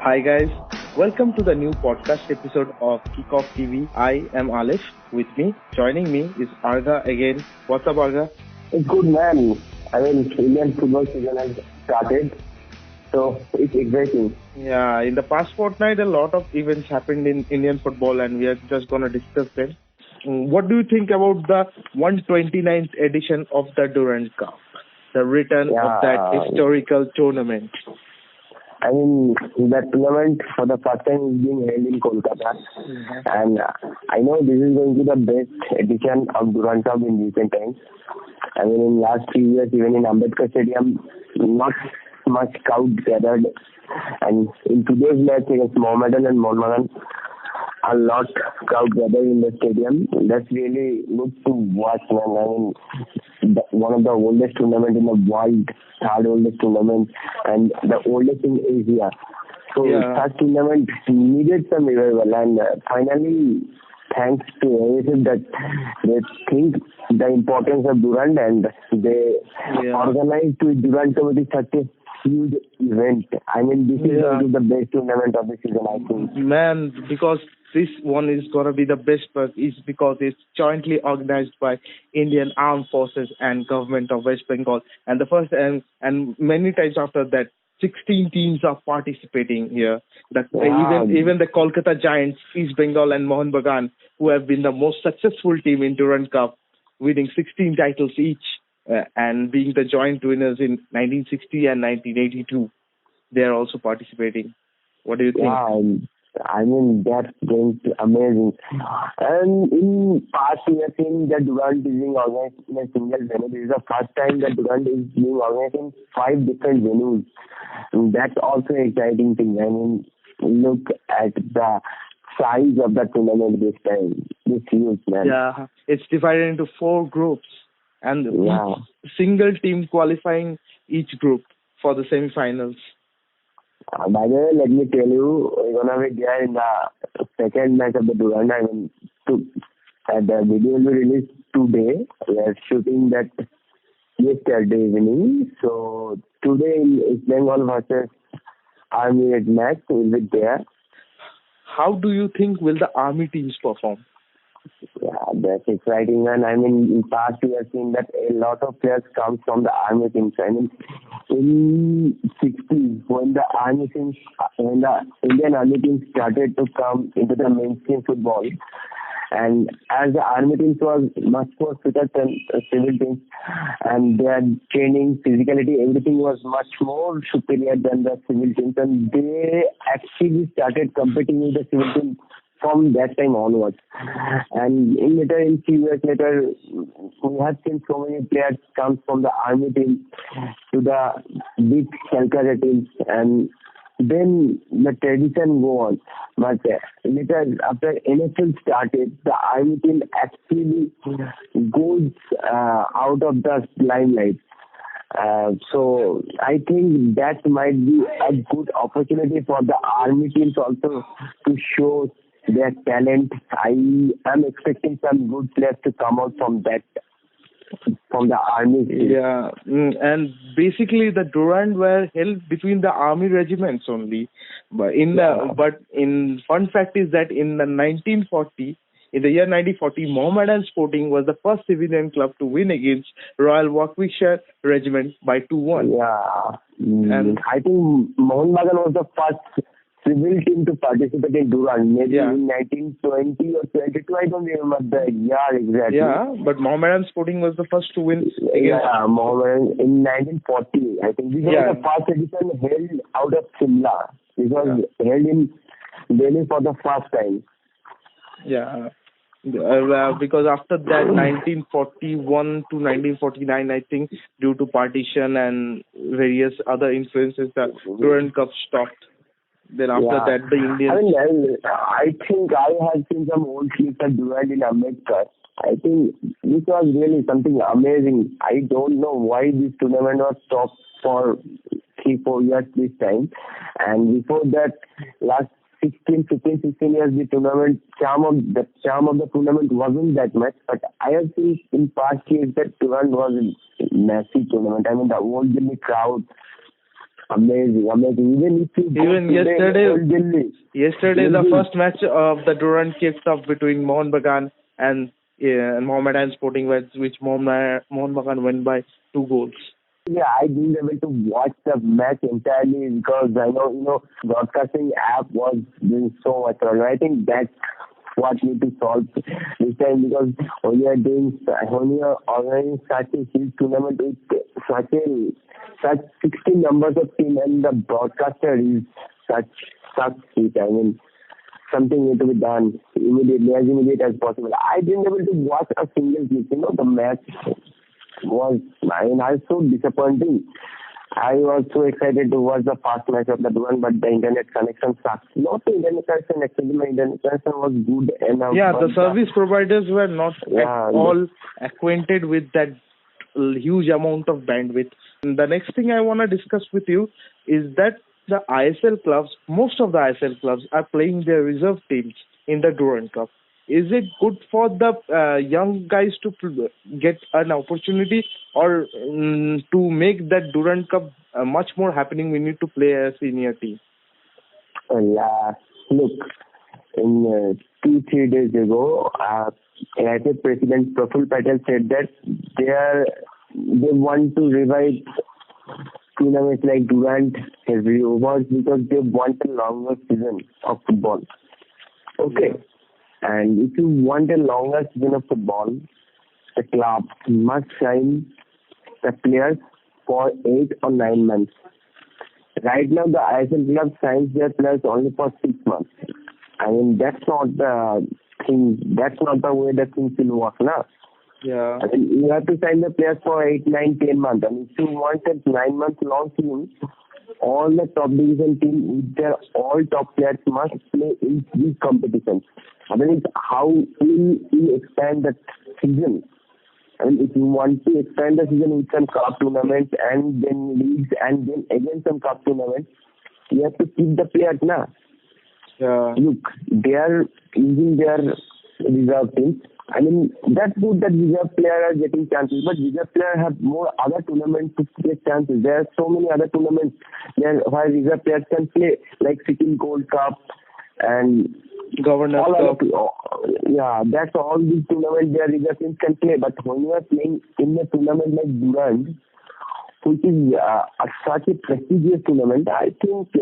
Hi guys, welcome to the new podcast episode of Kickoff TV. I am Alif. With me, joining me is Arga again. What's up, Arga? Good man. Indian football season has started, so it's exciting. Yeah, in the past fortnight, a lot of events happened in Indian football, and we are just gonna discuss them. What do you think about the 129th edition of the Durand Cup, the return of that historical tournament? That tournament for the first time is being held in Kolkata. And I know this is going to be the best edition of Durand Cup in recent times. In last few years, even in Ambedkar Stadium, not much crowd gathered. And in today's match against Mohammedan and Mohammedan, a lot crowd gathered in the stadium. That's really good to watch, man. One of the oldest tournament in the world, third oldest tournament, and the oldest in Asia. So such tournament needed some revival, and finally, thanks to ASF that they think the importance of Durand and they organized to Durand Cup with such a huge event. This is going to be the best tournament of the season, I think. Man, because this one is going to be the best part is because it's jointly organized by Indian Armed Forces and Government of West Bengal. And the first and many times after that, 16 teams are participating here. Even the Kolkata Giants, East Bengal and Mohun Bagan, who have been the most successful team in Durand Cup, winning 16 titles each and being the joint winners in 1960 and 1982. They are also participating. What do you think? That's going to amazing. And in past, we have seen that Durand is being organized in a single venue. This is the first time that Durand is being organized in 5 different venues. And that's also an exciting thing. Look at the size of the tournament this time. It's huge, man. Yeah, it's divided into 4 groups. And each single team qualifying each group for the semi-finals. By the way, let me tell you, we're going to be there in the second match of the Durand. The video will be released today. We are shooting that yesterday evening. So today in East Bengal versus Army match will be there. How do you think will the Army teams perform? Yeah, that's exciting, man. In past we have seen that a lot of players come from the Army teams. In 60s, when the Indian Army team started to come into the mainstream football, and as the Army teams was much more fitter than civil teams, and their training, physicality, everything was much more superior than the civil teams, and they actually started competing with the civil teams from that time onwards. And in few years later, we have seen so many players come from the Army team to the big Calcutta teams, and then the tradition go on. But later, after NFL started, the Army team actually goes out of the limelight. So I think that might be a good opportunity for the Army teams also to show their talent. I am expecting some good players to come out from the Army team. Yeah, and basically the Durand were held between the Army regiments only. But in fun fact is that in the year 1940, Mohammedan Sporting was the first civilian club to win against Royal Warwickshire Regiment by 2-1. Yeah, and I think Mohun Bagan was the first civil team to participate in Durand, maybe in 1920 or 22, I don't remember the year exactly. Yeah, but Mohammedan Sporting was the first to win against... Mohammedan in 1940, I think. This was the first edition held out of Simla. This was held in Delhi for the first time. Yeah, because after that, 1941 to 1949, I think, due to partition and various other influences, the Durand Cup stopped. Then after that, the Indians... I think I have seen some old clips of Durand in Ambedkar. I think this was really something amazing. I don't know why this tournament was stopped for 3-4 years this time. And before that, last 15 years, the charm of the tournament wasn't that much. But I have seen in past years that Durand was a massive tournament. The old Delhi crowd Amazing, amazing. Even if you go Even today in Old Delhi, yesterday the Delhi, first match of the Durand Cup between Mohun Bagan and Mohammedan Sporting, which Mohun Bagan won by 2 goals. yeah, I didn't able to watch the match entirely because I know, broadcasting app was doing so much wrong. I think that's what need to solve this time because when you are organizing such a huge tournament with such 16 numbers of team and the broadcaster is such heat. I mean, something need to be done immediately, as immediate as possible. I didn't able to watch a single clip. The match was, I was so disappointing. I was so excited to watch the first match of that one, but the internet connection sucks. Not the internet connection, actually, my internet connection was good enough. Yeah, the service providers were not at all acquainted with that huge amount of bandwidth. And the next thing I want to discuss with you is that the ISL clubs, most of the ISL clubs are playing their reserve teams in the Durand Cup. Is it good for the young guys to get an opportunity, or to make that Durand Cup much more happening, we need to play a senior team? Look, in 2-3 days ago, AIFF President Praful Patel said that they want to revive tournaments like Durand every over because they want a longer season of football. Okay. Yeah. And if you want a longer season of football, the club must sign the players for 8 or 9 months. Right now, the ISL club signs their players only for 6 months. I mean, that's not the thing. That's not the way that things will work now. Yeah. I mean, you have to sign the players for 8, 9, 10 months. I mean, if you want a 9 month long season, all the top division teams with their all top players must play in these competitions. I mean, how will you expand the season? I mean, if you want to expand the season with some cup tournaments and then leagues and then again some cup tournaments, you have to keep the players now. Yeah. Look, they are using their reserve teams. I mean, that's good that reserve players are getting chances, but reserve players have more other tournaments to get chances. There are so many other tournaments where reserve players can play, like Sikkim Gold Cup and Governor Cup. Yeah, that's all these tournaments where reserve teams can play. But when you are playing in a tournament like Durand, which is such a prestigious tournament, I think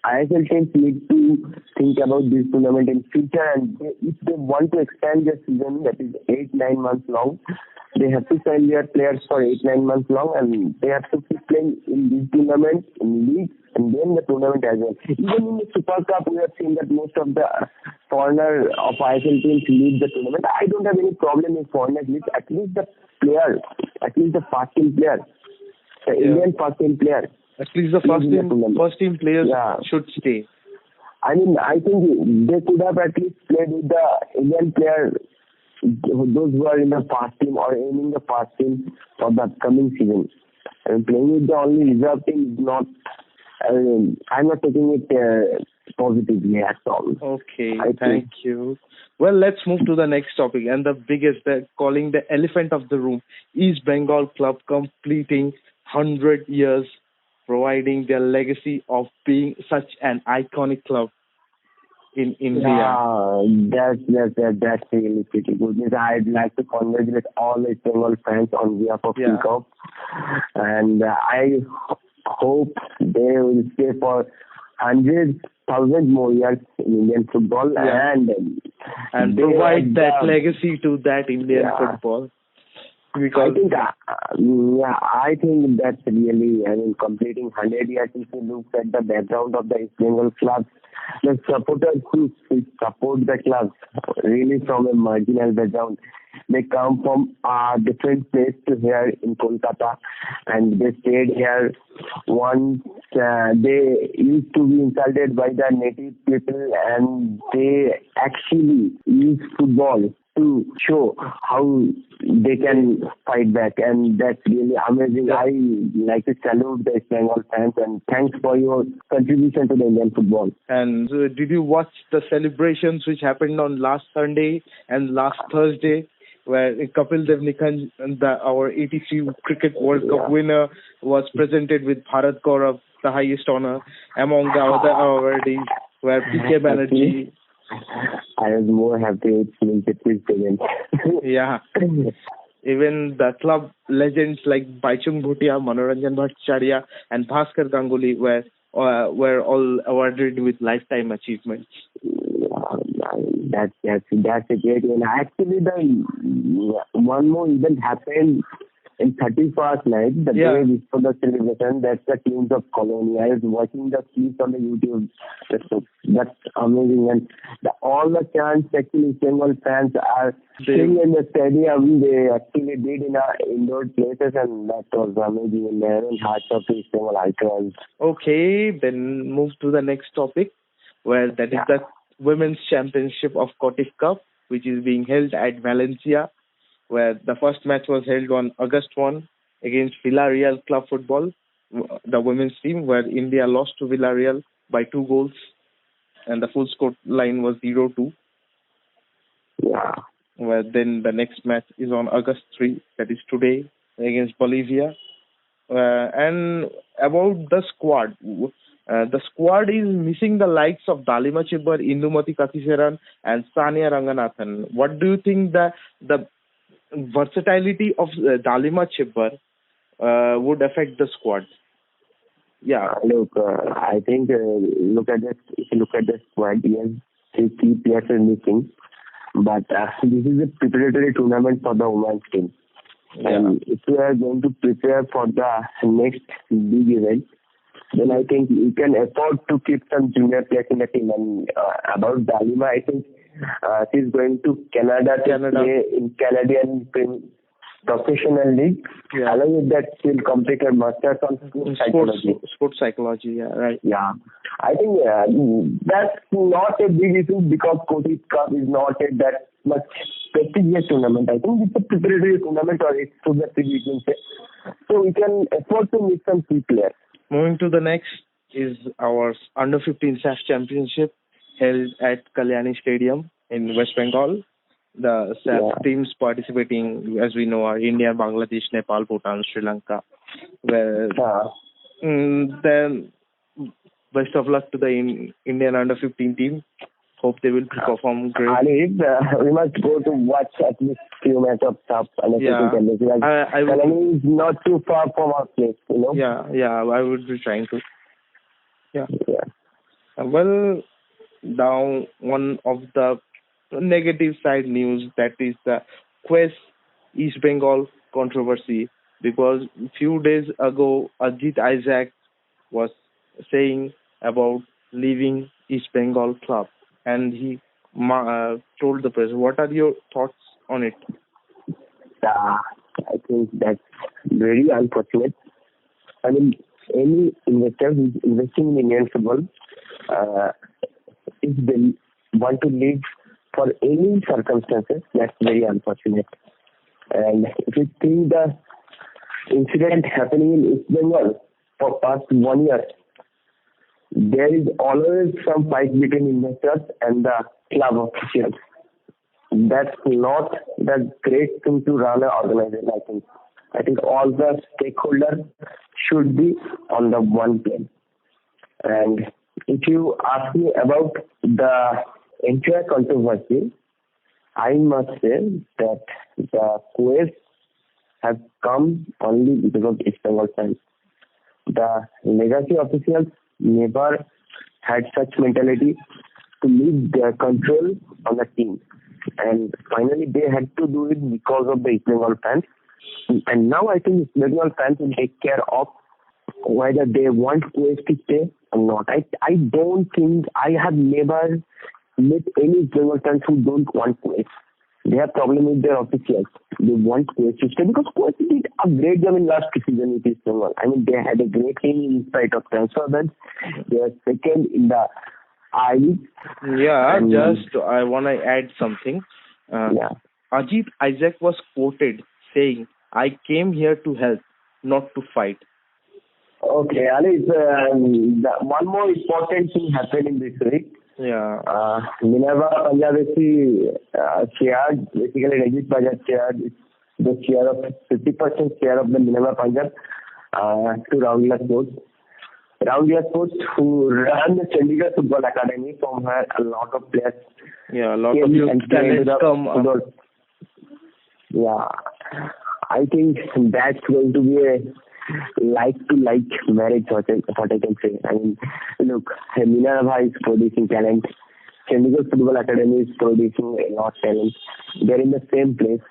ISL teams need to think about this tournament in future, and if they want to expand their season, that is 8-9 months long, they have to sign their players for 8-9 months long, and they have to keep playing in this tournament, in league, and then the tournament as well. Even in the Super Cup, we have seen that most of the foreigner of ISL teams lead the tournament. I don't have any problem if foreigners lead. At least the player, at least the first team player, the Indian first team player. At least the first team players should stay. I mean, I think they could have at least played with the Indian player, those who are in the first team or aiming the first team for the upcoming season. And playing with the only reserve team is not, I'm not taking it positively at all. Okay, thank you. Well, let's move to the next topic, and the biggest, calling the elephant of the room, East Bengal club completing 100 years, providing their legacy of being such an iconic club in India. Yeah, that's really pretty good. I'd like to congratulate all the Bengal fans on behalf of Cup, and I hope they will stay for 100,000 more years in Indian football and provide that legacy to that Indian football. Because I think that's really, I mean, completing 100 years. If you look at the background of the East Bengal club, the supporters who support the club really from a marginal background. They come from a different place to here in Kolkata, and they stayed here once. They used to be insulted by the native people, and they actually use football to show how they can fight back, and that's really amazing. I like to salute the Bengal fans, and thanks for your contribution to the Indian football. And did you watch the celebrations which happened on last Sunday and last Thursday where Kapil Dev Nikhanj, our 83 Cricket World Cup winner, was presented with Bharat Gaurav, the highest honor, among the other awardees, where PK Banerjee. I was more happy with Sunil Chhetri's presence. Yeah. Even the club legends like Baichung Bhutia, Manoranjan Bhattacharya, and Bhaskar Ganguly were all awarded with lifetime achievements. That's a great one. Actually, the one more event happened in 31st night, the day before the celebration. That's the Teams of Colony. I was watching the clips on the YouTube. That's amazing. And all the chants, actually, East Bengal fans are sitting in the stadium. They actually did in indoor places, and that was amazing. And they're in hearts of East Bengal icons. Okay, then move to the next topic, where that is the Women's Championship of Durand Cup, which is being held at Valencia, where the first match was held on August 1 against Villarreal Club Football, the women's team, where India lost to Villarreal by 2 goals, and the full score line was 0-2. Yeah. Where then the next match is on August 3, that is today, against Bolivia. And about the squad, the squad is missing the likes of Dalima Chibbar, Indumati Kathiseran, and Sania Ranganathan. What do you think the versatility of Dalima Chibbar would affect the squad? Yeah. Look, I think look at this. If you look at the squad, yes, 3 key players are missing, but this is a preparatory tournament for the women's team. Yeah. And if we are going to prepare for the next big event, then I think you can afford to keep some junior players in the team. And about Dalima, I think she's going to Canada to play in Canadian professional league. Yeah. Along with that, she'll complete her master's on sports psychology. Yeah, right. Yeah, I think that's not a big issue because Durand Cup is not that much prestigious tournament. I think it's a preparatory tournament, or it's to the we can say. So we can afford to miss some key players. Moving to the next is our Under-15 SAS Championship held at Kalyani Stadium in West Bengal. The SAS teams participating, as we know, are India, Bangladesh, Nepal, Bhutan, Sri Lanka. Where then best of luck to the Indian Under-15 team. Hope they will perform great. Ali, we must go to watch at least few matches of SAP. Kalyani is not too far from our place, you know. Yeah, I would be trying to. Yeah. Well, now one of the negative side news, that is the Quest East Bengal controversy, because a few days ago Ajit Isaac was saying about leaving East Bengal club, and he told the press. What are your thoughts on it? I think that's very unfortunate. I mean, any investor who is investing in Indian football, if they want to leave for any circumstances, that's very unfortunate. And if you think the incident happening in East Bengal for past 1 year, there is always some fight between investors and the club officials. That's not the great thing to run an organization, I think. I think all the stakeholders should be on the one plane. And if you ask me about the entire controversy, I must say that the quest has come only because of East Bengal fans. The legacy officials never had such mentality to leave their control on the team. And finally, they had to do it because of the East Bengal fans. And now I think East Bengal fans will take care of whether they want Quest to stay or not. I don't think, I have never met any East Bengal fans who don't want Quest. They have problem with their officials. They want Quest to stay because Quest did a great job in last season with East Bengal. I mean, they had a great team in spite of transfer bans. They are second in the I-League. Yeah, I want to add something. Ajit Isaac was quoted saying, "I came here to help, not to fight." Okay, Ali, one more important thing happened in this week. Yeah. Minerva Punjab shared, basically Rajit Bajaj shared the share of 50% share of the Minerva Punjab to Roundless Sports. Roundless Sports, who run the Chandigarh Football Academy, from where a lot of players Yeah, a lot of youth talents come up. Yeah, I think that's going to be a like-to-like marriage, what I can say. I mean, look, Minerva is producing talent. Chandigarh Football Academy is producing a lot of talent. They're in the same place.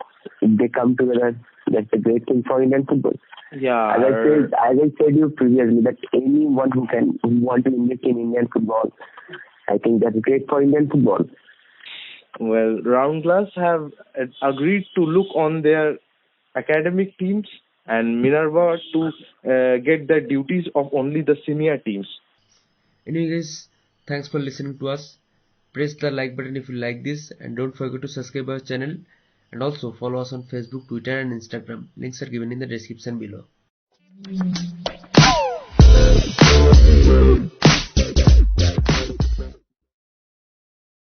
If they come together, that's a great thing for Indian football. Yeah. As I said you previously, that anyone who want to invest in Indian football, I think that's great for Indian football. Well, Roundless have agreed to look on their academic teams and Minerva to get the duties of only the senior teams. Anyway guys, thanks for listening to us. Press the like button if you like this, and don't forget to subscribe our channel, and also follow us on Facebook, Twitter and Instagram. Links are given in the description below.